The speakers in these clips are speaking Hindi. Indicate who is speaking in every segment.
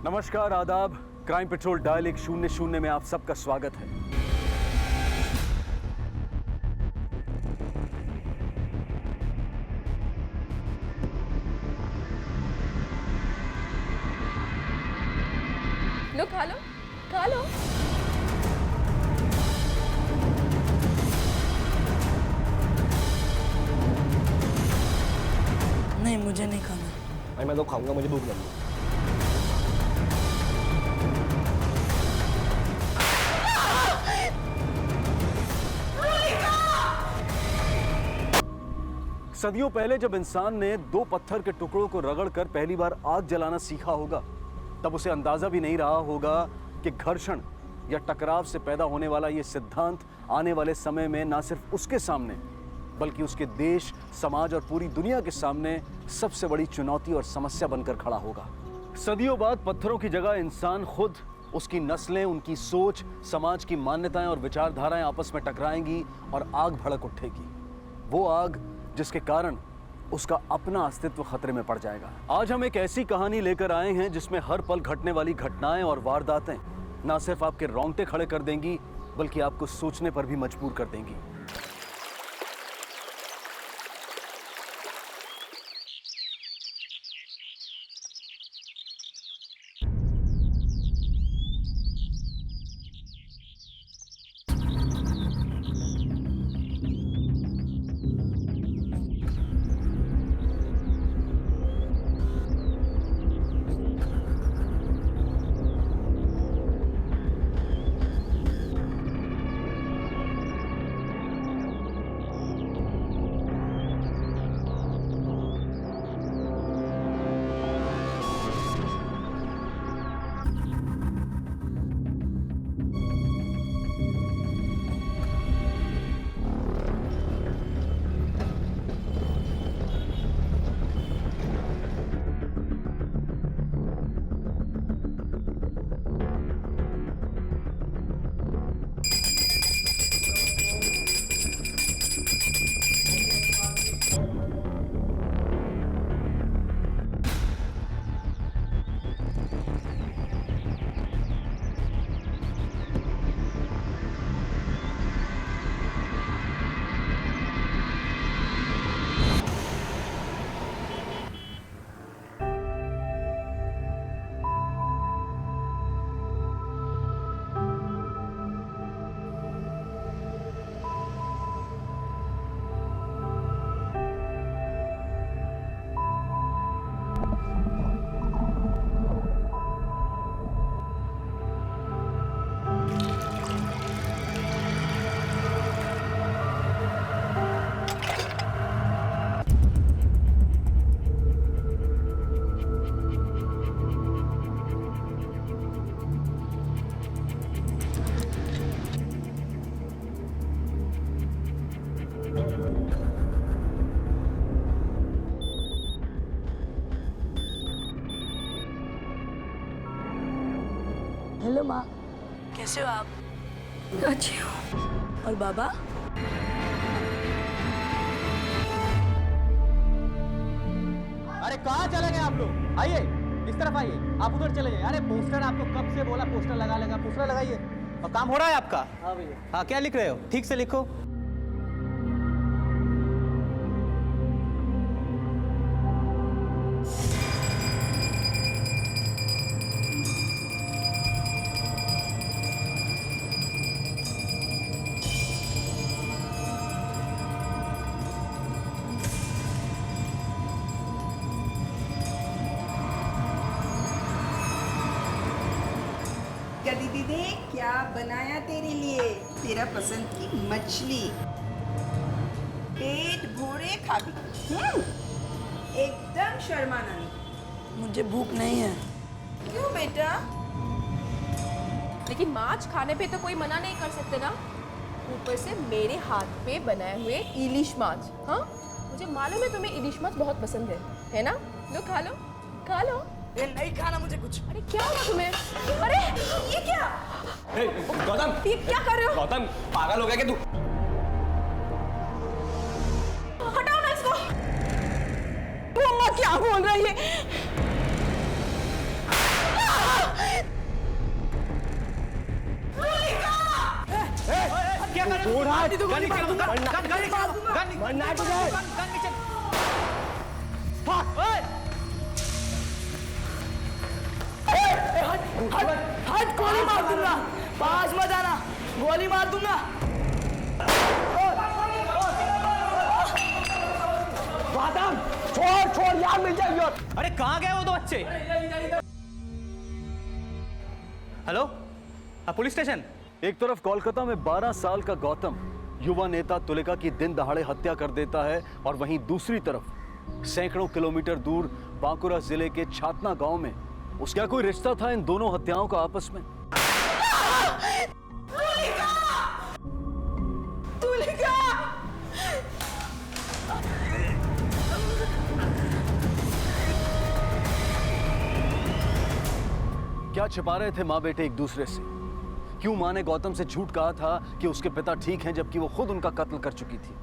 Speaker 1: नमस्कार, आदाब। क्राइम पेट्रोल डायल 100 में आप सबका स्वागत है।
Speaker 2: लो खा लो, खा लो।
Speaker 3: नहीं, मुझे नहीं खाना।
Speaker 4: मैं तो खाऊंगा, मुझे भूख लगी।
Speaker 1: सदियों पहले जब इंसान ने दो पत्थर के टुकड़ों को रगड़कर पहली बार आग जलाना सीखा होगा, तब उसे अंदाजा भी नहीं रहा होगा कि घर्षण या टकराव से पैदा होने वाला यह सिद्धांत आने वाले समय में ना सिर्फ उसके सामने बल्कि उसके देश, समाज और पूरी दुनिया के सामने सबसे बड़ी चुनौती और समस्या बनकर खड़ा होगा। सदियों बाद पत्थरों की जगह इंसान खुद, उसकी नस्लें, उनकी सोच, समाज की मान्यताएं और विचारधाराएं आपस में टकराएंगी और आग भड़क उठेगी। वो आग जिसके कारण उसका अपना अस्तित्व खतरे में पड़ जाएगा। आज हम एक ऐसी कहानी लेकर आए हैं जिसमें हर पल घटने वाली घटनाएं और वारदातें ना सिर्फ आपके रोंगटे खड़े कर देंगी बल्कि आपको सोचने पर भी मजबूर कर देंगी।
Speaker 3: हेलो माँ, कैसे हो आप?
Speaker 2: अच्छी हो।
Speaker 3: और बाबा?
Speaker 4: अरे कहाँ चले गए आप लोग? आइए, इस तरफ आइए। आप उधर चले जाइए। अरे पोस्टर, आपको कब से बोला पोस्टर लगा लेगा। पोस्टर लगाइए। और काम हो रहा है आपका? हाँ भैया। हाँ, क्या लिख रहे हो? ठीक से लिखो।
Speaker 5: दीदी देख क्या बनाया तेरे लिए, तेरा पसंद की मछली। पेट भोरे खा भी, एकदम शर्माना नहीं।
Speaker 3: मुझे भूख नहीं है।
Speaker 5: क्यों बेटा?
Speaker 2: लेकिन माछ खाने पे तो कोई मना नहीं कर सकते ना। ऊपर से मेरे हाथ पे बनाए हुए इलिश माछ। हाँ, मुझे मालूम है तुम्हें इलिश माछ बहुत पसंद है ना? लो खा लो, खा लो।
Speaker 3: ये नहीं खाना मुझे कुछ।
Speaker 2: अरे क्या हुआ तुम्हें? अरे ये क्या?
Speaker 4: गौतम,
Speaker 2: ये क्या कर रहे हो?
Speaker 4: गौतम पागल हो गया क्या तू?
Speaker 2: हटाओ ना इसको। मम्मा क्या बोल रही है?
Speaker 4: गन नीचे गन नीचे भाग ओए
Speaker 3: हट गोली मार दूंगा, पास मत आना, गोली मार दूंगा।
Speaker 4: छोड़ यार, मिल जाएगी। और अरे कहाँ गए वो दो बच्चे? Hello, police station.
Speaker 1: एक तरफ कोलकाता में 12 साल का गौतम युवा नेता तुलिका की दिन दहाड़े हत्या कर देता है, और वहीं दूसरी तरफ सैकड़ों किलोमीटर दूर बांकुरा जिले के छातना गांव में उसका कोई रिश्ता था इन दोनों हत्याओं का आपस में?
Speaker 3: तुलिका!
Speaker 1: क्या छिपा रहे थे माँ बेटे एक दूसरे से? क्यों माँ ने गौतम से झूठ कहा था कि उसके पिता ठीक हैं, जबकि वो खुद उनका कत्ल कर चुकी थी?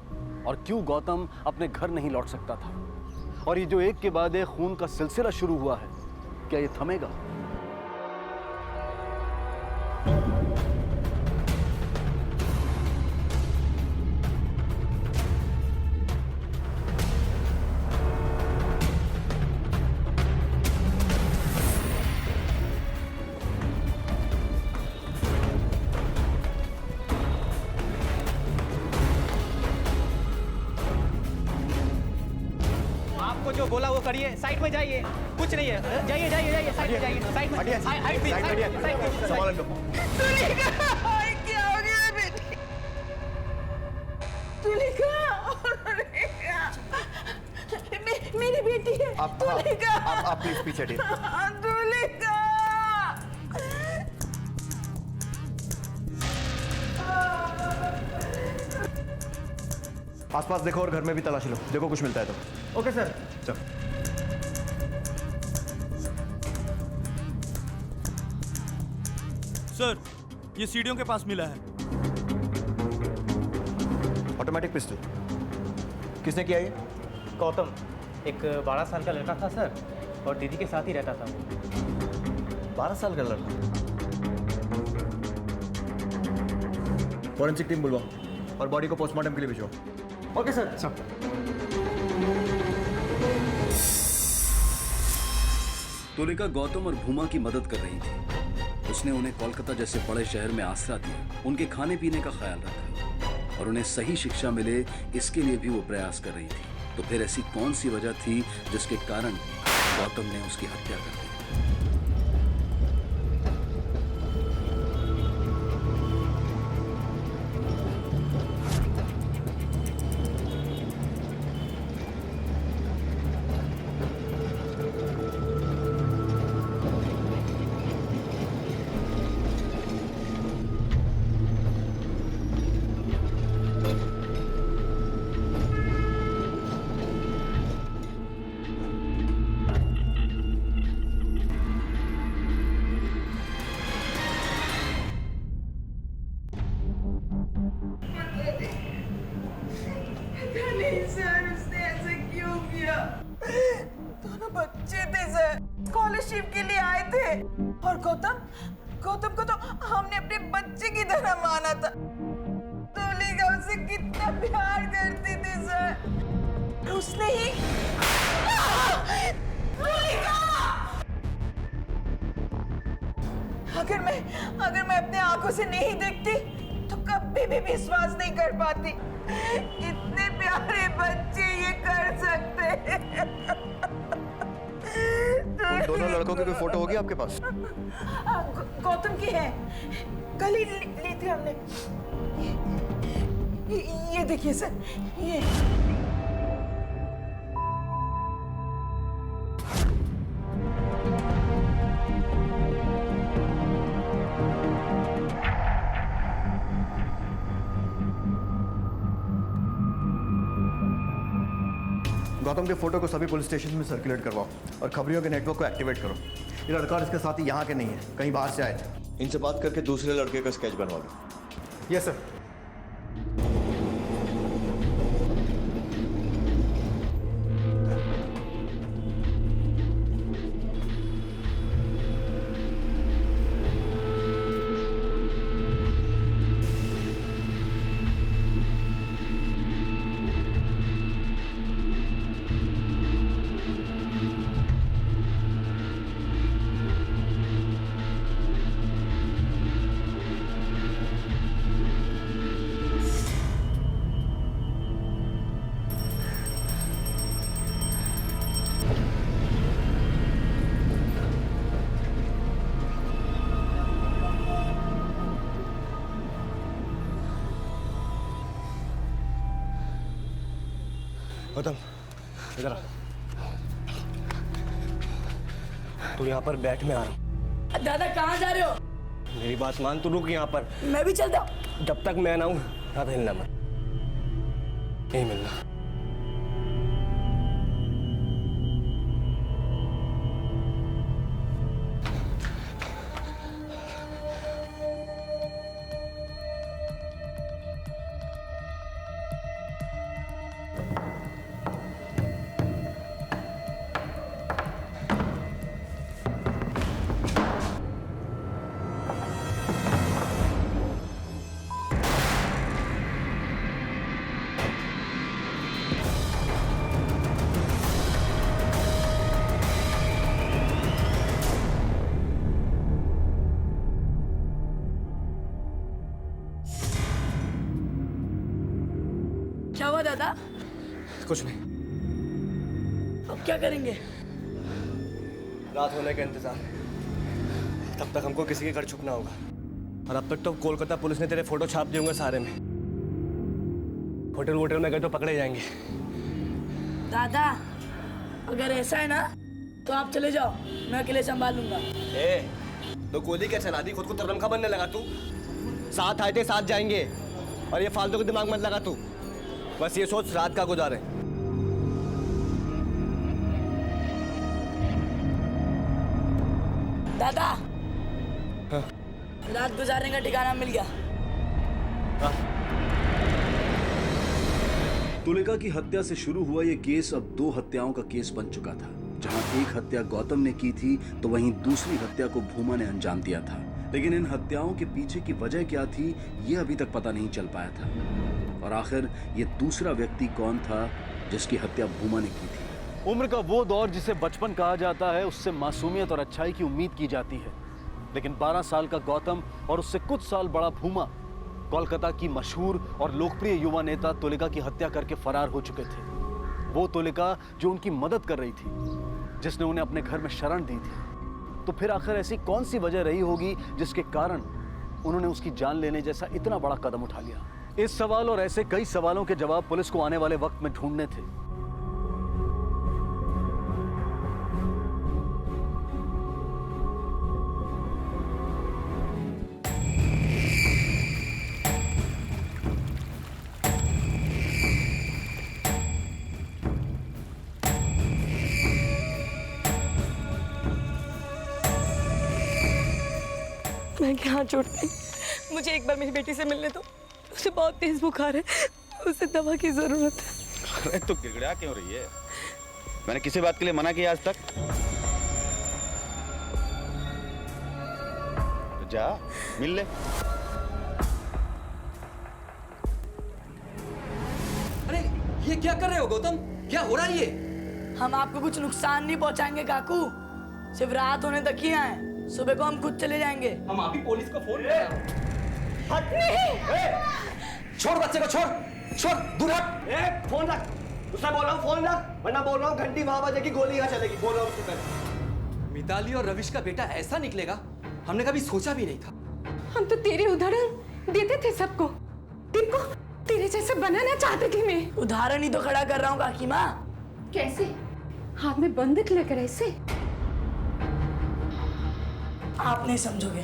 Speaker 1: और क्यों गौतम अपने घर नहीं लौट सकता था? और ये जो एक के बाद एक खून का सिलसिला शुरू हुआ है, क्या ये थमेगा?
Speaker 4: आपको जो बोला वो करिए, साइड में जाइए, कुछ नहीं है, जाइए साइड में जाइए, साइड में
Speaker 6: संभाल लो।
Speaker 3: तुलिका! क्या हो गया बेटी? तुलिका! मेरी बेटी है। तुलिका!
Speaker 6: आप प्लीज पीछे हटिए।
Speaker 3: तुलिका!
Speaker 6: आसपास देखो और घर में भी तलाशी लो, देखो कुछ मिलता है तो।
Speaker 4: Okay sir.
Speaker 6: चल।
Speaker 7: सर, ये सीढ़ियों के पास मिला है।
Speaker 6: ऑटोमेटिक पिस्टल किसने किया ये?
Speaker 4: गौतम एक 12 साल का लड़का था सर, और दीदी के साथ ही रहता था।
Speaker 6: 12 साल का लड़का। फॉरेंसिक टीम बुलवाओ और बॉडी को पोस्टमार्टम के लिए भेजो।
Speaker 4: Okay sir.
Speaker 1: तुलिका गौतम और भूमा की मदद कर रही थी। उसने उन्हें कोलकाता जैसे बड़े शहर में आसरा दिया, उनके खाने पीने का ख्याल रखा और उन्हें सही शिक्षा मिले, इसके लिए भी वो प्रयास कर रही थी। तो फिर ऐसी कौन सी वजह थी जिसके कारण गौतम ने उसकी हत्या कर दी?
Speaker 3: सर, उसने ऐसा क्यों किया? दोनों बच्चे थे सर, स्कॉलरशिप के लिए आए थे, और गौतम को तो हमने अपने बच्चे की तरह माना था। तुलिका उससे कितना प्यार करती थी सर, उसने ही तुलिका! अगर मैं अपने आंखों से नहीं देखती तो कभी भी विश्वास नहीं कर पाती। इतने प्यारे बच्चे ये कर सकते हैं।
Speaker 6: उन दोनों लड़कों की कोई फोटो होगी आपके पास?
Speaker 3: गौतम की है, कल ही ली थी हमने। ये देखिए सर, ये
Speaker 6: गौतम के फोटो को सभी पुलिस स्टेशन में सर्कुलेट करवाओ और खबरियों के नेटवर्क को एक्टिवेट करो। ये लड़का और इसके साथी यहाँ के नहीं है, कहीं बाहर से आए थे। इनसे बात करके दूसरे लड़के का स्केच बनवा लो।
Speaker 4: Yes sir.
Speaker 8: गौतम इधर आ। तू यहाँ पर बैठ, मैं आ रहा हूँ।
Speaker 9: दादा कहाँ जा रहे हो?
Speaker 8: मेरी बात मान, तू रुक यहाँ पर।
Speaker 9: मैं भी चलता हूँ।
Speaker 8: जब तक मैं ना हूँ यहाँ हिलना मत, नहीं मिलना।
Speaker 9: क्या हुआ दादा?
Speaker 8: कुछ नहीं,
Speaker 9: अब क्या करेंगे?
Speaker 8: रात होने का इंतजार। तब तक हमको किसी के घर छुपना होगा। और अब तक तो कोलकाता पुलिस ने तेरे फोटो छाप दिए होंगे सारे में। होटल वोटल में गए तो पकड़े जाएंगे।
Speaker 9: दादा अगर ऐसा है ना तो आप चले जाओ, मैं अकेले संभाल लूंगा।
Speaker 8: तो गोली क्या चला दी? खुद को तरनखा बनने लगा तू। साथ आए थे साथ जाएंगे, और ये फालतू के दिमाग मत लगा तू। बस ये सोच रात का गुजारे।
Speaker 9: दादा
Speaker 8: हाँ।
Speaker 9: रात गुजारने का ठिकाना मिल गया।
Speaker 1: तुलिका की हत्या से शुरू हुआ ये केस अब 2 हत्याओं का केस बन चुका था। जहां एक हत्या गौतम ने की थी तो वहीं दूसरी हत्या को भूमा ने अंजाम दिया था। लेकिन इन हत्याओं के पीछे की वजह क्या थी, ये अभी तक पता नहीं चल पाया था। और आखिर ये दूसरा व्यक्ति कौन था जिसकी हत्या भूमा ने की थी? उम्र का वो दौर जिसे बचपन कहा जाता है, उससे मासूमियत और अच्छाई की उम्मीद की जाती है। लेकिन 12 साल का गौतम और उससे कुछ साल बड़ा भूमा कोलकाता की मशहूर और लोकप्रिय युवा नेता तुलिका की हत्या करके फरार हो चुके थे। वो तुलिका जो उनकी मदद कर रही थी, जिसने उन्हें अपने घर में शरण दी थी। तो फिर आखिर ऐसी कौन सी वजह रही होगी जिसके कारण उन्होंने उसकी जान लेने जैसा इतना बड़ा कदम उठा लिया? इस सवाल और ऐसे कई सवालों के जवाब पुलिस को आने वाले वक्त में ढूंढने थे।
Speaker 2: मैं क्या हाथ जोड़ती, मुझे एक बार मेरी बेटी से मिलने दो। उसे बहुत तेज बुखार है, उसे दवा की जरूरत है।
Speaker 10: अरे तो गिड़गिड़ा क्यों रही है? मैंने किसी बात के लिए मना किया आज तक? तो जा मिल ले।
Speaker 4: अरे ये क्या कर रहे हो गौतम? क्या हो रहा है ये?
Speaker 9: हम आपको कुछ नुकसान नहीं पहुंचाएंगे काकू, सिर्फ रात होने तक ही आए। सुबह को हम खुद चले जाएंगे।
Speaker 4: हम अभी पुलिस को फोन हट नहीं। छोड़ बच्चे को, छोड़ छोड़, दूर हट। फोन रख, उससे बोल रहा हूँ फोन रख, वरना बोल रहा हूँ घंटी वहां बजेगी, गोली यहाँ चलेगी। बोल रहा हूँ उससे पहले। मिताली और रविश का बेटा ऐसा निकलेगा हमने कभी सोचा भी नहीं था।
Speaker 2: हम तो तेरे उदाहरण देते थे सबको, तिनको तेरे जैसे बनाना चाहते थे। मैं
Speaker 9: उदाहरण ही तो खड़ा कर रहा हूँ काकी माँ।
Speaker 2: कैसे? हाथ में बंदूक लेकर ऐसे? आप नहीं समझोगे।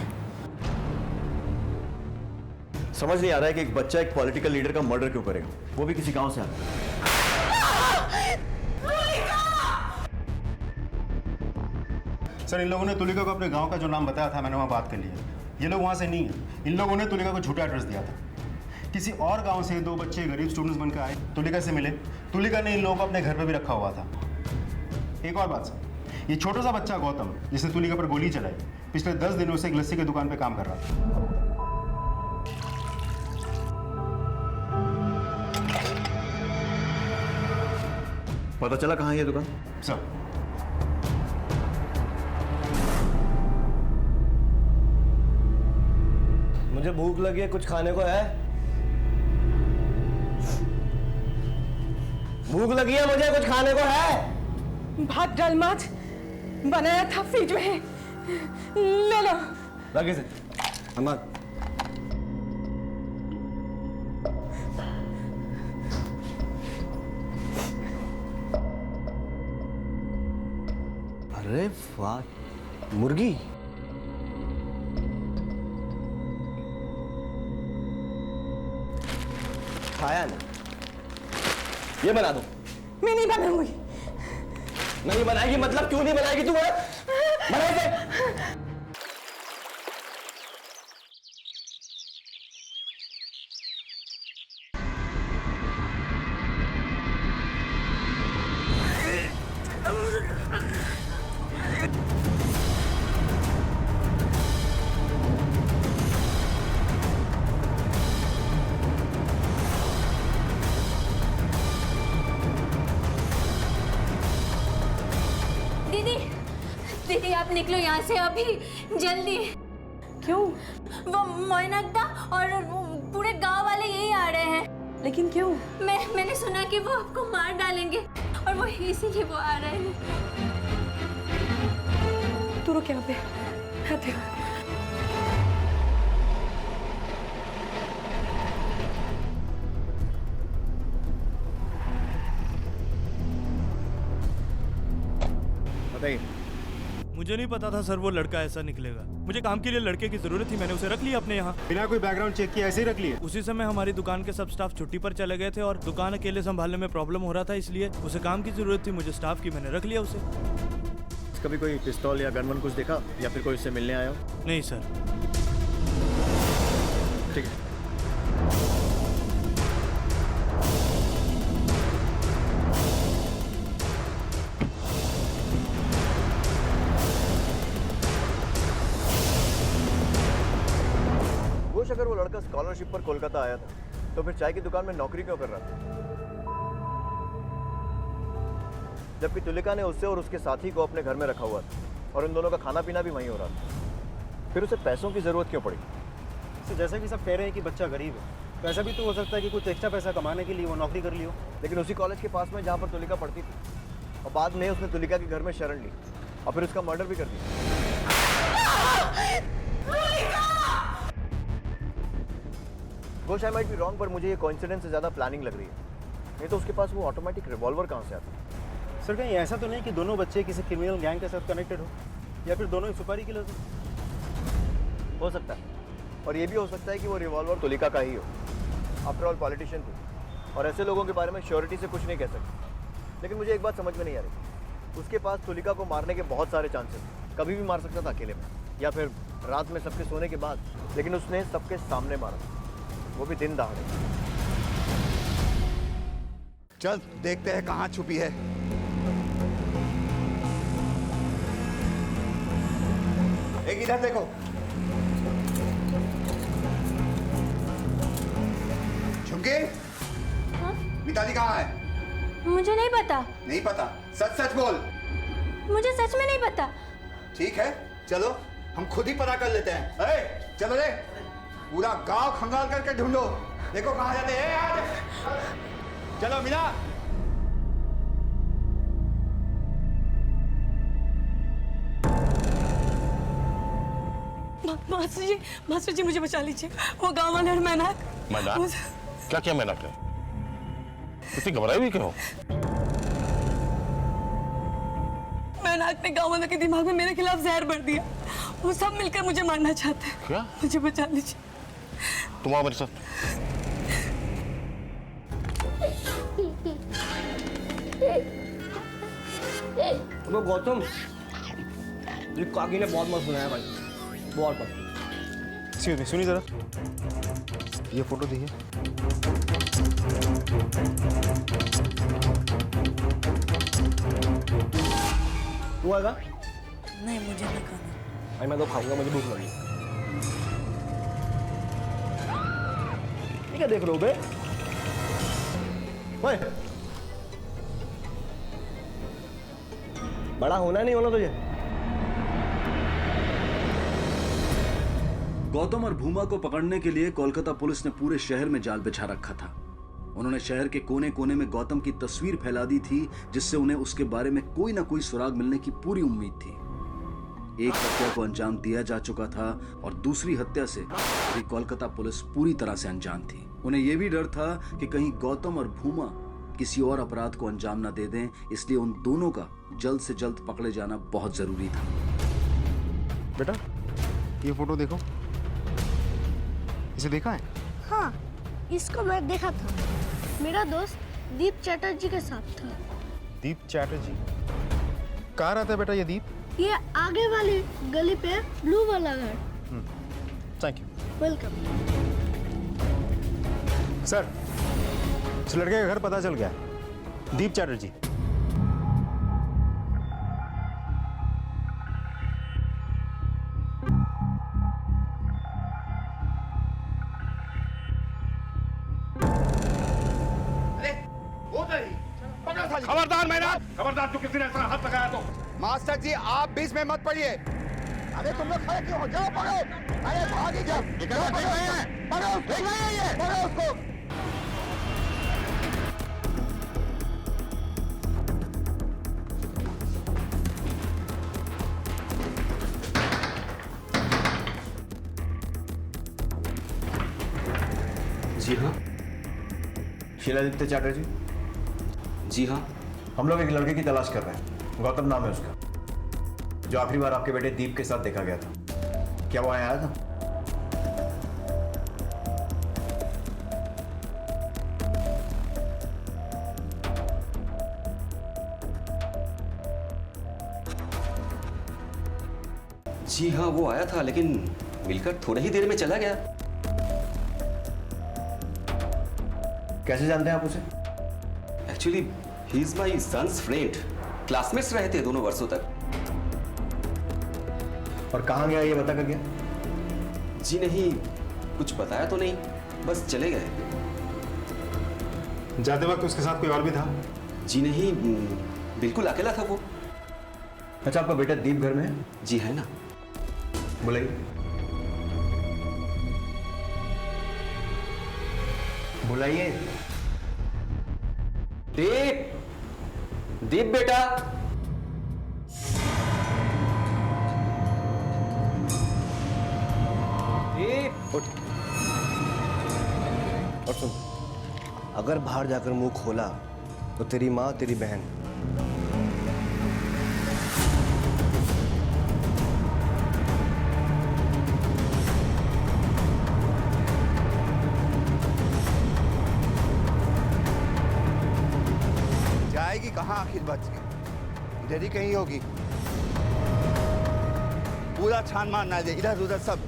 Speaker 6: समझ नहीं आ रहा है कि एक बच्चा एक पॉलिटिकल लीडर का मर्डर क्यों करेगा, वो भी किसी गांव से आता है।
Speaker 11: सर इन लोगों ने तुलिका को अपने गांव का जो नाम बताया था, मैंने वहां बात कर लिया। ये लोग वहां से नहीं है। इन लोगों ने तुलिका को झूठा एड्रेस दिया था। किसी और गांव से 2 बच्चे गरीब स्टूडेंट्स बनकर आए, तुलिका से मिले। तुलिका ने इन लोगों को अपने घर पर भी रखा हुआ था। एक और बात सर, ये छोटा सा बच्चा गौतम जिसने तुलिका पर गोली चलाई, पिछले 10 दिनों से एक लस्सी की दुकान पे काम कर रहा था।
Speaker 6: पता चला कहाँ है ये दुकान?
Speaker 11: सर
Speaker 8: मुझे भूख लगी है, कुछ खाने को है? भूख लगी है मुझे, कुछ खाने को है?
Speaker 2: भात दाल माछ बनाया था फ्रिज में, ले लो।
Speaker 8: लगे से अम्मा। स्वाद मुर्गी। खाया नहीं, ये बना दो।
Speaker 3: मैं नहीं बनाऊंगी।
Speaker 8: नहीं बनाएगी मतलब क्यों नहीं बनाएगी तू? बनाए दे।
Speaker 12: दीदी आप निकलो यहाँ से अभी, जल्दी।
Speaker 2: क्यों?
Speaker 12: वो मोइनकदा और पूरे गांव वाले यही आ रहे हैं।
Speaker 2: लेकिन क्यों?
Speaker 12: मैंने सुना कि वो आपको मार डालेंगे और वो इसीलिए वो आ रहे हैं।
Speaker 2: तू रुक यहाँ पे, आते हो।
Speaker 6: बताइए।
Speaker 7: मुझे नहीं पता था सर वो लड़का ऐसा निकलेगा। मुझे काम के लिए लड़के की जरूरत थी, मैंने उसे रख लिया अपने यहाँ।
Speaker 11: बिना कोई बैकग्राउंड चेक किए ऐसे ही रख लिए?
Speaker 7: उसी समय हमारी दुकान के सब स्टाफ छुट्टी पर चले गए थे और दुकान अकेले संभालने में प्रॉब्लम हो रहा था, इसलिए उसे काम की जरूरत थी, मुझे स्टाफ की, मैंने रख लिया उसे।
Speaker 6: कभी कोई पिस्तौल या गन वन कुछ देखा या फिर कोई उससे मिलने आया हो?
Speaker 7: नहीं सर।
Speaker 6: ठीक है। अगर वो लड़का स्कॉलरशिप पर कोलकाता आया था तो फिर चाय की दुकान में नौकरी क्यों कर रहा था? जबकि तुलिका ने उससे और उसके साथी को अपने घर में रखा हुआ था और उन दोनों का खाना पीना भी वहीं हो रहा था। फिर उसे पैसों की जरूरत क्यों पड़ी?
Speaker 11: तो जैसे कि सब कह रहे हैं कि बच्चा गरीब है, तो ऐसा भी तो हो सकता है कि कुछ एक्स्ट्रा पैसा कमाने के लिए वो नौकरी कर ली हो।
Speaker 6: लेकिन उसी कॉलेज के पास में जहाँ पर तुलिका पढ़ती थी, और बाद में उसने तुलिका के घर में शरण ली और फिर उसका मर्डर भी कर दिया। Gosh, I might be wrong, पर मुझे ये कोइंसिडेंस से ज़्यादा प्लानिंग लग रही है। नहीं तो उसके पास वो ऑटोमेटिक रिवॉल्वर कहाँ से आता?
Speaker 11: सर कहीं ऐसा तो नहीं कि दोनों बच्चे किसी क्रिमिनल गैंग के साथ कनेक्टेड हो, या फिर दोनों ही सुपारी किलर
Speaker 6: हो सकता है, और ये भी हो सकता है कि वो रिवॉल्वर तुलिका का ही हो। आफ्टर ऑल पॉलिटिशियन थी, और ऐसे लोगों के बारे में श्योरिटी से कुछ नहीं कह सकते। लेकिन मुझे एक बात समझ में नहीं आ रही, उसके पास तुलिका को मारने के बहुत सारे चांसेस, कभी भी मार सकता था अकेले में या फिर रात में सबके सोने के बाद, लेकिन उसने सबके सामने मारा, वो भी दिन दहाड़े।
Speaker 10: चल देखते हैं कहाँ छुपी है। एक इधर देखो। झुमके,
Speaker 12: हाँ?
Speaker 10: मिताली कहाँ है?
Speaker 12: मुझे नहीं पता।
Speaker 10: नहीं पता? सच सच बोल।
Speaker 12: मुझे सच में नहीं पता।
Speaker 10: ठीक है, चलो हम खुद ही पता कर लेते हैं। अरे चलो रे, पूरा गांव खंगाल करके ढूंढो, देखो कहाँ जाते हैं। आज चलो मिला।
Speaker 2: मास्टर जी मुझे बचा लीजिए। वो गांव वाले मैनाक।
Speaker 13: क्या क्या मैनाक है? इतनी घबराई हुई क्यों?
Speaker 2: मैनाक ने गांव वालों के दिमाग में मेरे खिलाफ जहर भर दिया। वो सब मिलकर मुझे मारना चाहते हैं।
Speaker 13: क्या?
Speaker 2: मुझे बचा लीजिए।
Speaker 13: तुम आओ मेरे साथ।
Speaker 8: तो गौतम, ये काकी ने बहुत मस्त बनाया भाई, बहुत मस्त।
Speaker 11: एक्सक्यूज मी, सुनिए जरा, ये फोटो देखिए।
Speaker 8: तू आएगा?
Speaker 9: नहीं मुझे नहीं खाना।
Speaker 8: भाई मैं तो खाऊंगा, मुझे भूख लगी। क्या देख रहे हो बे? ओए, बड़ा होना नहीं होना तुझे?
Speaker 1: गौतम और भूमा को पकड़ने के लिए कोलकाता पुलिस ने पूरे शहर में जाल बिछा रखा था। उन्होंने शहर के कोने कोने में गौतम की तस्वीर फैला दी थी, जिससे उन्हें उसके बारे में कोई ना कोई सुराग मिलने की पूरी उम्मीद थी। एक हत्या को अंजाम दिया जा चुका था और दूसरी हत्या से भी कोलकाता पुलिस पूरी तरह से अनजान थी। उन्हें यह भी डर था कि कहीं गौतम और भूमा किसी और अपराध को अंजाम न दे दें, इसलिए उन दोनों का जल्द से जल्द पकड़े जाना बहुत जरूरी था।
Speaker 11: बेटा ये फोटो देखो, इसे देखा है?
Speaker 12: हाँ, इसको मैं देखा था। मेरा दोस्त दीप चैटर्जी के साथ था।
Speaker 11: दीप चैटर्जी कहाँ रहता है बेटा ये दीप?
Speaker 12: ये आगे वाली गली पे ब्लू वाला घर।
Speaker 11: Thank you.
Speaker 12: वेलकम।
Speaker 11: सर, इस लड़के का घर पता चल गया, दीप चैटर्जी।
Speaker 10: खबरदार मेहनत, खबरदार तू किसी ने ऐसा हाथ लगाया तो। मास्टर जी आप बीच में मत पड़िए। अरे तुम लोग खड़े क्यों हो? जाओ पकड़ो। अरे भागी जाओ। पकड़ो उसको।
Speaker 6: जी हाँ। शीलादित्य चैटर्जी?
Speaker 1: जी हाँ।
Speaker 6: हम लोग एक लड़के की तलाश कर रहे हैं, गौतम नाम है उसका, जो आखिरी बार आपके बेटे दीप के साथ देखा गया था। क्या वो आया था?
Speaker 14: जी हाँ, वो आया था, लेकिन मिलकर थोड़ी ही देर में चला गया।
Speaker 6: कैसे जानते हैं आप उसे?
Speaker 14: Actually he is my son's friend. Classmates रहे थे दोनों वर्षों तक।
Speaker 6: और कहाँ गया ये बता कर गया?
Speaker 14: जी नहीं, कुछ बताया तो नहीं, बस चले गए।
Speaker 11: जाते वक्त उसके साथ कोई और भी था?
Speaker 14: जी नहीं, बिल्कुल अकेला था वो।
Speaker 6: अच्छा, आपका बेटा दीप घर में है?
Speaker 14: जी है ना।
Speaker 6: बुलाइए। बुलाइए।
Speaker 14: दीप, दीप बेटा। दीप
Speaker 6: उठ। और सुन, अगर बाहर जाकर मुंह खोला तो तेरी माँ, तेरी बहन
Speaker 10: जाएगी कहाँ आखिर बच के? इधर ही कहीं होगी। पूरा छान मारना दे, इधर उधर सब।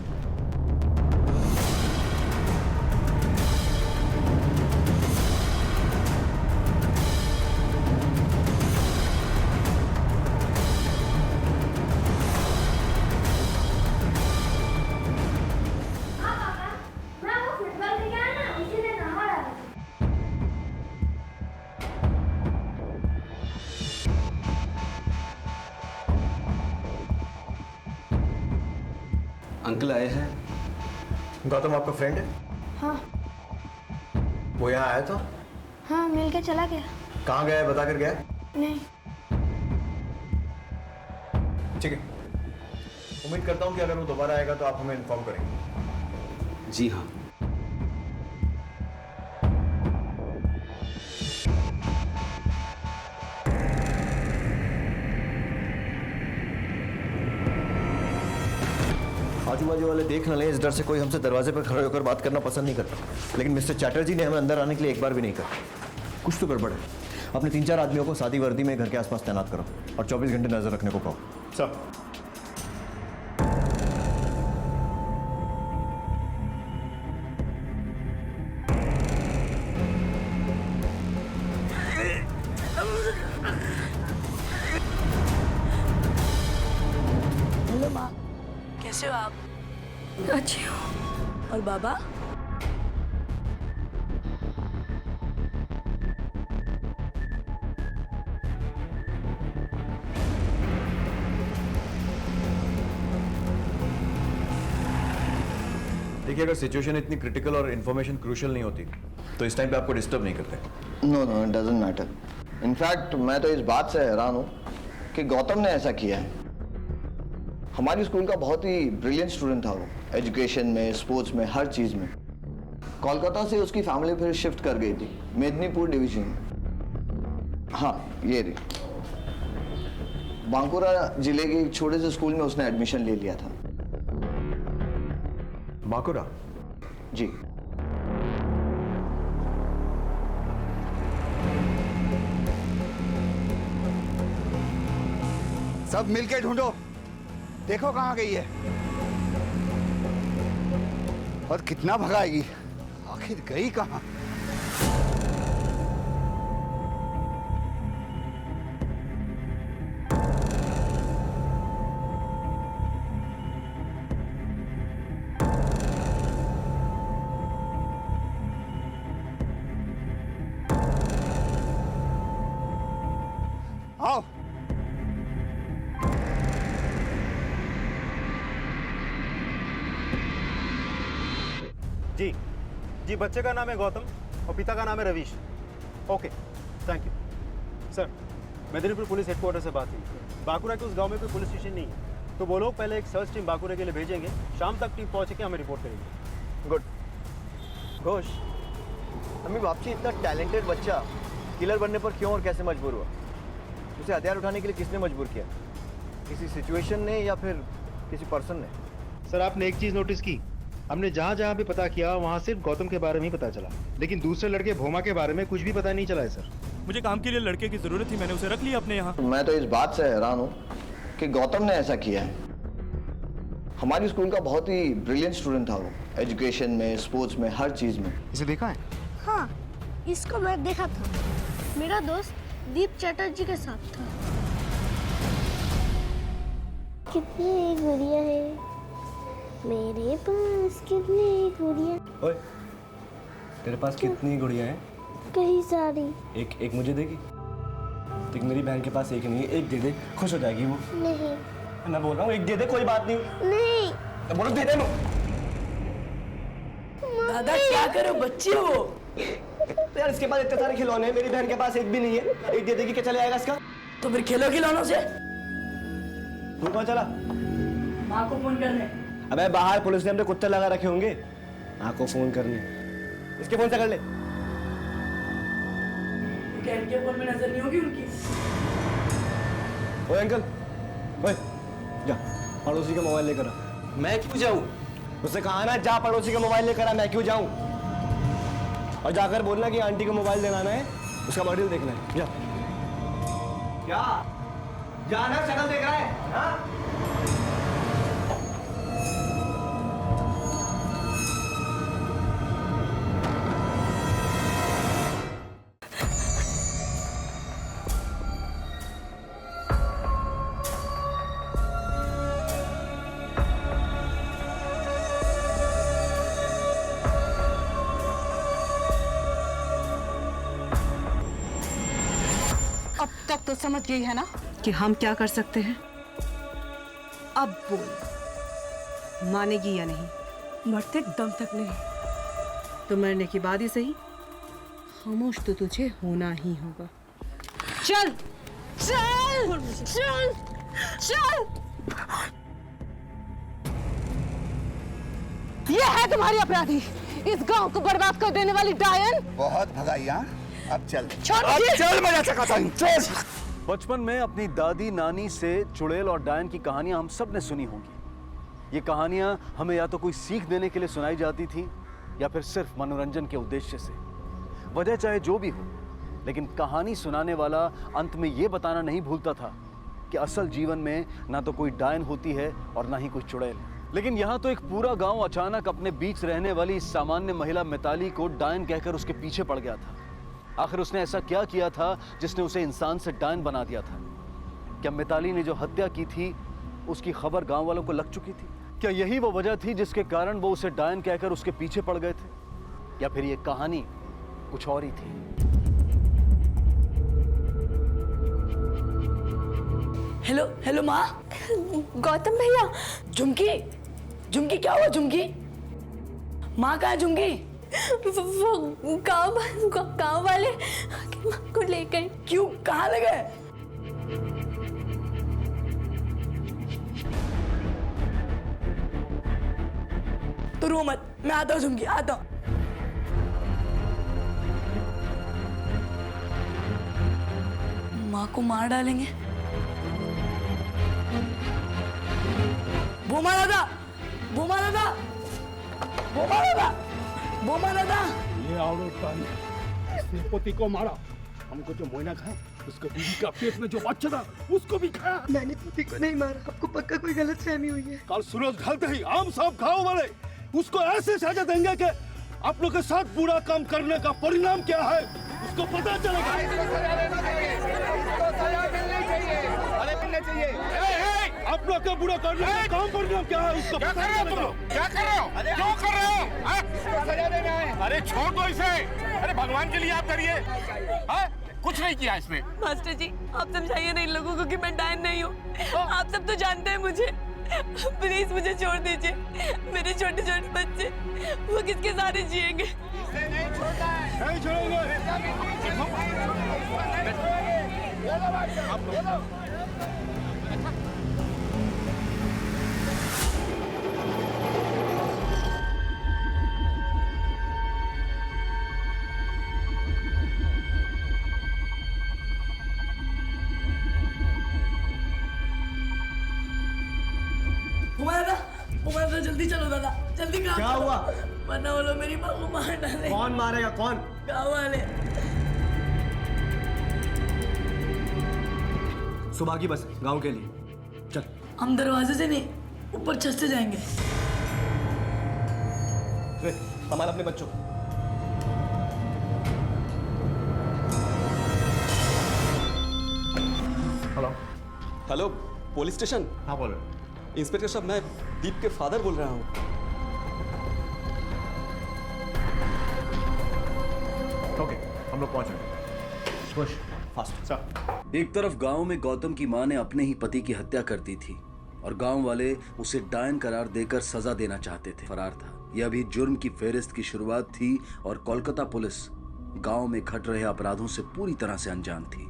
Speaker 12: मैं वो फुटबॉल खेल रहा ना, इसीलिए नहा रहा था।
Speaker 14: अंकल आए हैं।
Speaker 6: गौतम आपका फ्रेंड है?
Speaker 12: हाँ
Speaker 6: वो यहाँ आया था?
Speaker 12: हाँ, मिल के चला गया।
Speaker 6: कहाँ गया है बता कर गया?
Speaker 12: नहीं।
Speaker 6: ठीक है, उम्मीद करता हूँ कि अगर वो दोबारा आएगा तो आप हमें इन्फॉर्म करेंगे।
Speaker 14: जी हाँ।
Speaker 6: आजू बाजू वाले देख न लें, इस डर से कोई हमसे दरवाजे पर खड़े होकर बात करना पसंद नहीं करता। लेकिन मिस्टर चैटर्जी ने हमें अंदर आने के लिए एक बार भी नहीं कहा। कुछ तो गड़बड़ है। अपने 3-4 आदमियों को सादी वर्दी में घर के आसपास तैनात करो और 24 घंटे नजर रखने को कहो। सब।
Speaker 9: हेलो माँ, कैसे हो आप?
Speaker 12: अच्छी हो।
Speaker 9: और बाबा?
Speaker 6: देखिए, अगर सिचुएशन इतनी क्रिटिकल और इन्फॉर्मेशन क्रूशियल नहीं होती तो इस टाइम पे आपको डिस्टर्ब नहीं करते।
Speaker 15: No no, it doesn't matter. In fact मैं तो इस बात से हैरान हूँ कि गौतम ने ऐसा किया है। हमारी स्कूल का बहुत ही ब्रिलियंट स्टूडेंट था वो, एजुकेशन में, स्पोर्ट्स में, हर चीज़ में। कोलकाता से उसकी फैमिली फिर शिफ्ट कर गई थी मेदिनीपुर डिवीजन में। हाँ ये रही। बांकुरा जिले के एक छोटे से स्कूल में उसने एडमिशन ले लिया था।
Speaker 6: बांकुरा?
Speaker 15: जी।
Speaker 10: सब मिलके ढूंढो, देखो कहाँ गई है और कितना भगाएगी, आखिर गई कहाँ? आओ।
Speaker 11: जी जी, बच्चे का नाम है गौतम और पिता का नाम है Ravish. Okay, thank you sir. Medinipur police headquarter से बात हुई। बांकुरा के उस गांव में कोई पुलिस स्टेशन नहीं है, तो वो लोग पहले एक सर्च टीम बांकुरा के लिए भेजेंगे। शाम तक टीम पहुंच के हमें रिपोर्ट करेगी।
Speaker 6: गुड। घोष, अम्मी वापसी इतना टैलेंटेड बच्चा किलर बनने पर क्यों और कैसे मजबूर हुआ? उसे हथियार उठाने के लिए किसने मजबूर किया? किसी सिचुएशन ने या फिर किसी पर्सन ने?
Speaker 11: सर आपने एक चीज़ नोटिस की, हमने जहाँ जहाँ भी पता किया वहाँ सिर्फ गौतम के बारे में ही पता चला, लेकिन दूसरे लड़के भोमा के बारे में कुछ भी पता नहीं चला है सर।
Speaker 7: मुझे काम के लिए लड़के की जरूरत थी, मैंने उसे रख लिया अपने यहाँ।
Speaker 15: मैं तो इस बात से हैरान हूँ कि गौतम ने ऐसा किया है। हमारी स्कूल का बहुत ही ब्रिलियंट स्टूडेंट था वो, एजुकेशन में, स्पोर्ट्स में, हर चीज़ में।
Speaker 11: इसे देखा है?
Speaker 12: हाँ, इसको मैं देखा था। मेरा दोस्त दीप चटर्जी के साथ था। कितनी गुड़िया है मेरे पास, कितनी गुड़िया।
Speaker 8: ओए, तेरे पास कितनी गुड़िया हैं?
Speaker 12: कई सारी।
Speaker 8: एक मुझे देगी? देख मेरी बहन के पास एक नहीं है, एक दे दे, खुश हो जाएगी वो।
Speaker 12: नहीं।
Speaker 8: मैं बोल रहा हूँ एक दे दे, कोई बात नहीं।
Speaker 12: नहीं।
Speaker 8: बोलो दे दे नो।
Speaker 9: दादा क्या करो, बच्चे हो
Speaker 8: यार इसके पास इतने सारे खिलौने हैं, मेरी बहन के पास एक भी नहीं है। एक दे देगी क्या चले आएगा इसका?
Speaker 9: तो फिर खेलो खिलौनों से।
Speaker 8: तू कहाँ चला?
Speaker 9: माँ को फोन करने।
Speaker 8: अबे बाहर पुलिस ने अपने कुत्ते लगा रखे होंगे, माँ को फोन करने। इसके फोन से कर ले।
Speaker 9: क्या इनके फोन में नजर नहीं होगी उनकी?
Speaker 8: ओए अंकल, ओए जा पड़ोसी का मोबाइल लेकर आ। मैं क्यों जाऊँ? उससे कहा ना जा पड़ोसी का मोबाइल लेकर आ, मैं क्यों जाऊँ? और जाकर बोलना कि आंटी को मोबाइल दिलाना है, उसका मॉडल देखना है। जा। क्या? जाना शक्ल देख रहा है? हाँ?
Speaker 3: अब तक तो समझ गई है ना कि हम क्या कर सकते हैं। अब बोल, मानेगी या नहीं?
Speaker 16: मरते दम तक नहीं।
Speaker 3: तो मरने के बाद ही सही, खामोश तो तुझे होना ही होगा। चल चल चल चल। ये है तुम्हारी अपराधी, इस गांव को बर्बाद कर देने वाली डायन।
Speaker 10: बहुत भगाई हाँ, अब चल।
Speaker 1: चल मैं चल। बचपन में अपनी दादी नानी से चुड़ैल और डायन की कहानियां हम सब ने सुनी होंगी। ये कहानियां हमें या तो कोई सीख देने के लिए सुनाई जाती थी या फिर सिर्फ मनोरंजन के उद्देश्य से। वजह चाहे जो भी हो, लेकिन कहानी सुनाने वाला अंत में ये बताना नहीं भूलता था कि असल जीवन में ना तो कोई डायन होती है और ना ही कोई चुड़ैल। लेकिन यहाँ तो एक पूरा गांव अचानक अपने बीच रहने वाली इस सामान्य महिला मिताली को डायन कहकर उसके पीछे पड़ गया था। आखिर उसने ऐसा क्या किया था जिसने उसे इंसान से डायन बना दिया था? क्या मिताली ने जो हत्या की थी उसकी खबर गांव वालों को लग चुकी थी? क्या यही वो वजह थी जिसके कारण वो उसे डायन कहकर उसके पीछे पड़ गए थे? या फिर ये कहानी कुछ और ही थी?
Speaker 9: हेलो हेलो माँ।
Speaker 2: गौतम भैया।
Speaker 9: झुमकी, झुमकी क्या हुआ? झुमकी माँ कहाँ है? झुमकी
Speaker 2: वो गाँव वाले माँ को लेकर।
Speaker 9: क्यों, कहाँ ले गए? तो रो मत, मैं आता हूँ झुमकी, आता हूँ। माँ को मार डालेंगे। बोमा दादा, बोमा दादा, बोमा दादा, बोमा दादा।
Speaker 16: ये औरत तारी इसने पति को मारा, हमको जो मोइना खाया, उसको बीवी का पेट में जो बच्चा था उसको भी खाया।
Speaker 3: मैंने पति को नहीं मारा, आपको पक्का कोई गलतफहमी हुई है।
Speaker 16: कल सूरज ढलते ही आम साहब गाँव वाले उसको ऐसे सजा देंगे कि आप लोग के साथ बुरा काम करने का परिणाम क्या है उसको पता चलेगा।
Speaker 10: अरे मिलना चाहिए।
Speaker 16: आप लोग का बुरा करने का काम परिणाम क्या है उसको पता चलेगा।
Speaker 13: क्या कर रहे हो? क्यों कर रहे हो?
Speaker 10: सजा देना है।
Speaker 13: अरे छोड़ दो इसे। अरे भगवान के लिए आप करिए। कुछ नहीं किया इसने।
Speaker 2: मास्टर जी, आप समझाइए ना इन लोगों को कि मैं डायन नहीं हूँ। आप सब तो जानते हैं मुझे। प्लीज मुझे छोड़ दीजिए। मेरे छोटे छोटे बच्चे वो किसके साथ जिएंगे?
Speaker 16: नहीं छोड़ेंगे।
Speaker 9: दादा, जल्दी चलो दादा, जल्दी।
Speaker 8: क्या हुआ?
Speaker 9: वरना वो लोग मेरी माँ को मार डाले।
Speaker 8: कौन मारेगा? कौन?
Speaker 9: गाँव वाले।
Speaker 8: सुबह की बस गांव के लिए। चल।
Speaker 9: हम दरवाजे से नहीं, ऊपर छत से जाएंगे।
Speaker 8: संभाल अपने बच्चों को।
Speaker 6: Hello
Speaker 14: hello, police station.
Speaker 6: हाँ बोलो।
Speaker 14: इंस्पेक्टर साहब, मैं दीप के फादर बोल रहा हूँ।
Speaker 6: ओके, हम लोग पहुंच रहे। खुश फास्ट सर।
Speaker 1: एक तरफ गांव में गौतम की मां ने अपने ही पति की हत्या कर दी थी और गांव वाले उसे डायन करार देकर सजा देना चाहते थे। फरार था। यह अभी जुर्म की फेहरिस्त की शुरुआत थी और कोलकाता पुलिस गांव में घट रहे अपराधों से पूरी तरह से अनजान थी।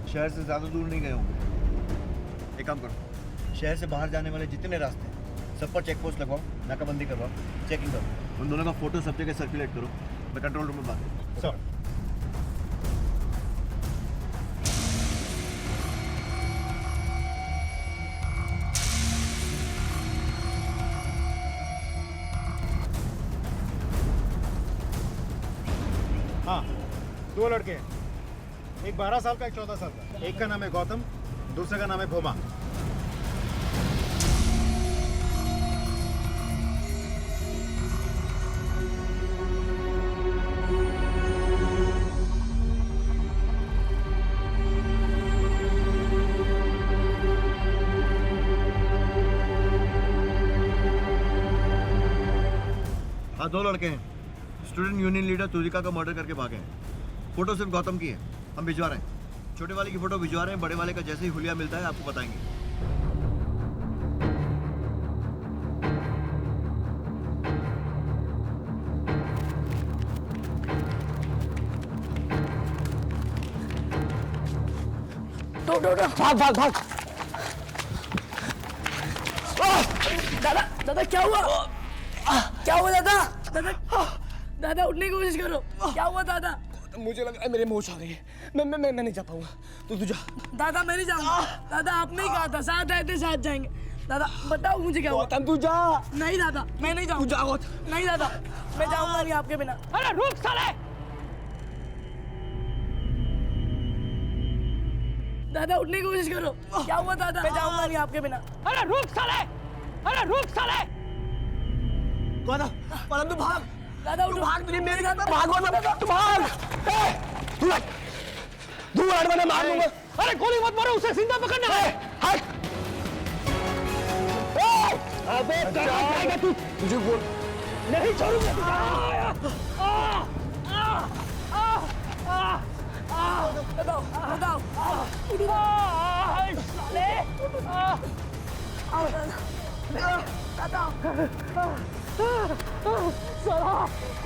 Speaker 6: शहर से ज्यादा दूर नहीं गए होंगे। एक काम करो, शहर से बाहर जाने वाले जितने रास्ते हैं सब पर चेक पोस्ट लगवाओ, नाकाबंदी करवाओ, चेकिंग करो। उन दोनों का फोटो सब जगह सर्कुलेट करो। मैं कंट्रोल रूम में बात करूँ। सर।
Speaker 11: हाँ, 2 लड़के हैं, एक 12 साल का, एक 14 साल का। एक का नाम है गौतम, दूसरे का नाम है भोमा।
Speaker 6: हाँ, 2 लड़के हैं। स्टूडेंट यूनियन लीडर तुलिका का मर्डर करके भागे हैं। फोटो सिर्फ गौतम की है, हम भिजवा रहे हैं। छोटे वाले की फोटो भिजवा रहे हैं, बड़े वाले का जैसे ही हुलिया मिलता है आपको बताएंगे।
Speaker 9: भाग भाग भाग। दादा, दादा क्या हुआ? क्या हुआ दादा? दादा, दादा उठने की कोशिश करो। क्या हुआ दादा?
Speaker 8: मुझे लग रहा है मेरे में होश आ गई है। मैं नहीं जा पाऊंगा। तू जा।
Speaker 9: दादा मैं नहीं जाऊंगा। दादा आपने ही कहा था साथ आए थे साथ जाएंगे। दादा बताओ मुझे क्या हुआ?
Speaker 8: तू जा।
Speaker 9: नहीं दादा मैं नहीं जाऊंगा।
Speaker 8: तू जा।
Speaker 9: नहीं दादा मैं जाऊंगा नहीं आपके बिना। अरे रुक साले। दादा उठने की कोशिश करो। क्या हुआ दादा? मैं जाऊंगा नहीं आपके बिना। अरे रुक साले। अरे रुक साले।
Speaker 8: तू भाग।
Speaker 9: दादा उठो।
Speaker 8: भाग, तुझे मेरी गाड़ी में भाग। तू भाग। दूर हट, मैं मार दूंगा।
Speaker 9: अरे गोली मत मारो, उसे जिंदा पकड़ना है।
Speaker 8: हट।
Speaker 9: अबे कहाँ जाएगा तू?
Speaker 8: तुझे बोल
Speaker 9: नहीं छोड़ूंगा। बताओ बताओ। साले। साला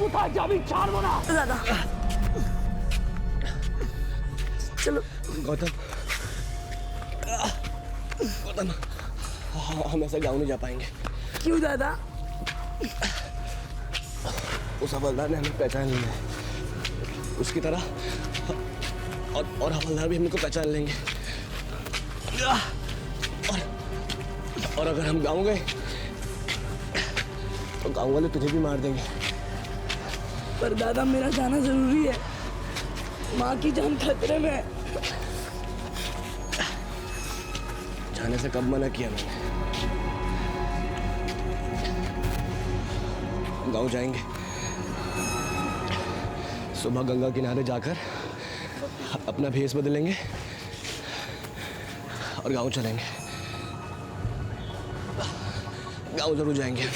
Speaker 9: उठा जावी चार बना। दादा चलो
Speaker 8: गौतम गौतम हम ऐसे गाँव नहीं जा पाएंगे।
Speaker 9: क्यों दादा?
Speaker 8: उस हवलदार ने हमें पहचान लिया है, उसकी तरह और हवलदार भी हमको पहचान लेंगे। और अगर हम गाँव गए तो गाँव वाले तुझे भी मार देंगे।
Speaker 9: पर दादा मेरा जाना जरूरी है, माँ की जान खतरे में है।
Speaker 8: जाने से कब मना किया मैंने? गाँव जाएंगे, सुबह गंगा किनारे जाकर अपना भेष बदलेंगे और गाँव चलेंगे। गाँव जरूर जाएंगे।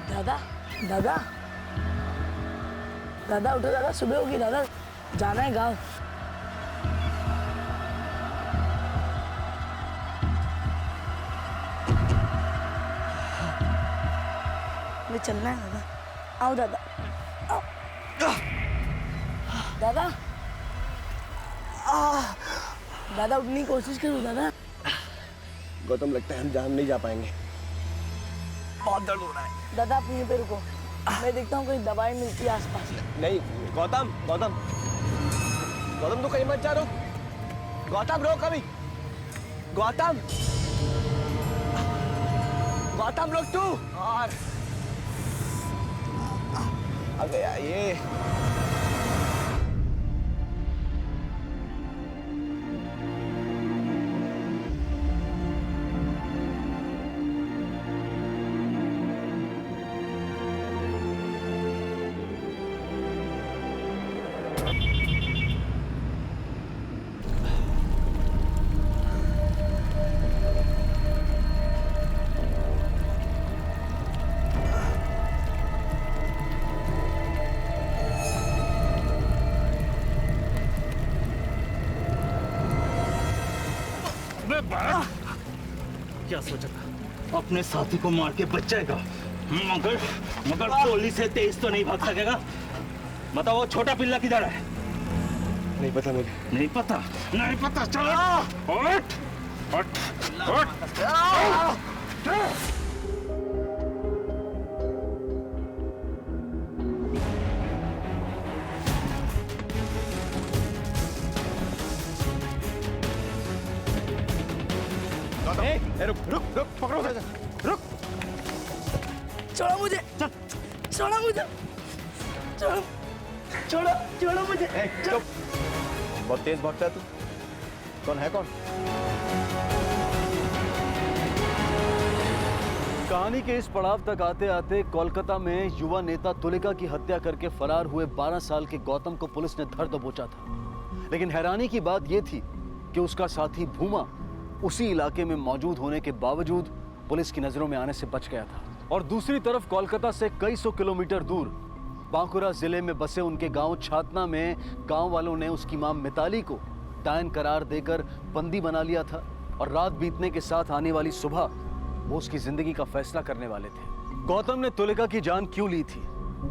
Speaker 9: दादा दादा दादा उठो दादा, सुबह होगी दादा, जाना है गाँव। मैं चलना है दादा, आओ दादा आओ। दादा दादा उठने की कोशिश करो दादा।
Speaker 8: गौतम लगता है हम जान नहीं जा पाएंगे, बहुत दर्द हो रहा है।
Speaker 9: दादा आप यहीं पे रुको, मैं देखता हूँ कहीं दवाई मिलती है आसपास।
Speaker 8: नहीं गौतम गौतम गौतम तू कहीं मत जा, रुक गौतम, रोक अभी। गौतम गौतम रुक तू। और आ गया ये।
Speaker 16: क्या सोचा था? अपने साथी को मार के बच जाएगा, मगर मगर गोली से तेज तो नहीं भाग सकेगा। बताओ वो छोटा पिल्ला किधर है?
Speaker 8: नहीं पता मुझे।
Speaker 16: नहीं पता? नहीं पता, चलो उठ उठ उठ।
Speaker 6: रुक रुक रुक, पकड़ो रुक।
Speaker 9: छोड़ो मुझे, छोड़ो मुझे, छोड़ो छोड़ो छोड़ो मुझे।
Speaker 6: चुप, बहुत तेज भागता है तू। कौन है कौन?
Speaker 1: कहानी के इस पड़ाव तक आते आते कोलकाता में युवा नेता तुलिका की हत्या करके फरार हुए 12 साल के गौतम को पुलिस ने धर दबोचा था। लेकिन हैरानी की बात यह थी कि उसका साथी भूमा उसी इलाके में मौजूद होने के बावजूद पुलिस की नजरों में आने से बच गया था। और दूसरी तरफ कोलकाता से कई सौ किलोमीटर दूर बांकुरा जिले में बसे उनके गांव छातना में गांव वालों ने उसकी मां मिताली को डायन करार देकर बंदी बना लिया था। और रात बीतने के साथ आने वाली सुबह वो उसकी जिंदगी का फैसला करने वाले थे। गौतम ने तुलिका की जान क्यों ली थी?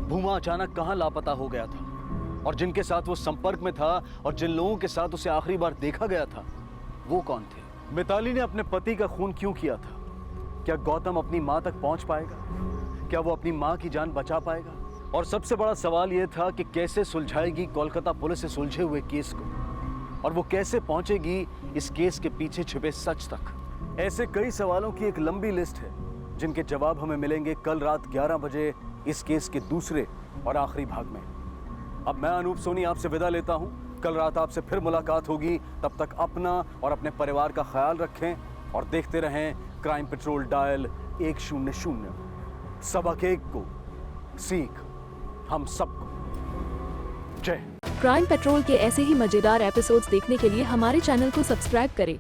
Speaker 1: भूमा अचानक कहां लापता हो गया था? और जिनके साथ वो संपर्क में था और जिन लोगों के साथ उसे आखिरी बार देखा गया था, वो कौन थे? मिताली ने अपने पति का खून क्यों किया था? क्या गौतम अपनी मां तक पहुंच पाएगा? क्या वो अपनी मां की जान बचा पाएगा? और सबसे बड़ा सवाल यह था कि कैसे सुलझाएगी कोलकाता पुलिस से सुलझे हुए केस को, और वो कैसे पहुंचेगी इस केस के पीछे छिपे सच तक? ऐसे कई सवालों की एक लंबी लिस्ट है जिनके जवाब हमें मिलेंगे कल रात 11 बजे इस केस के दूसरे और आखिरी भाग में। अब मैं अनूप सोनी आपसे विदा लेता हूं। कल रात आपसे फिर मुलाकात होगी। तब तक अपना और अपने परिवार का ख्याल रखें और देखते रहें क्राइम पेट्रोल डायल 100। सबक एक को सीख हम सबको। जय।
Speaker 17: क्राइम पेट्रोल के ऐसे ही मजेदार एपिसोड्स देखने के लिए हमारे चैनल को सब्सक्राइब करें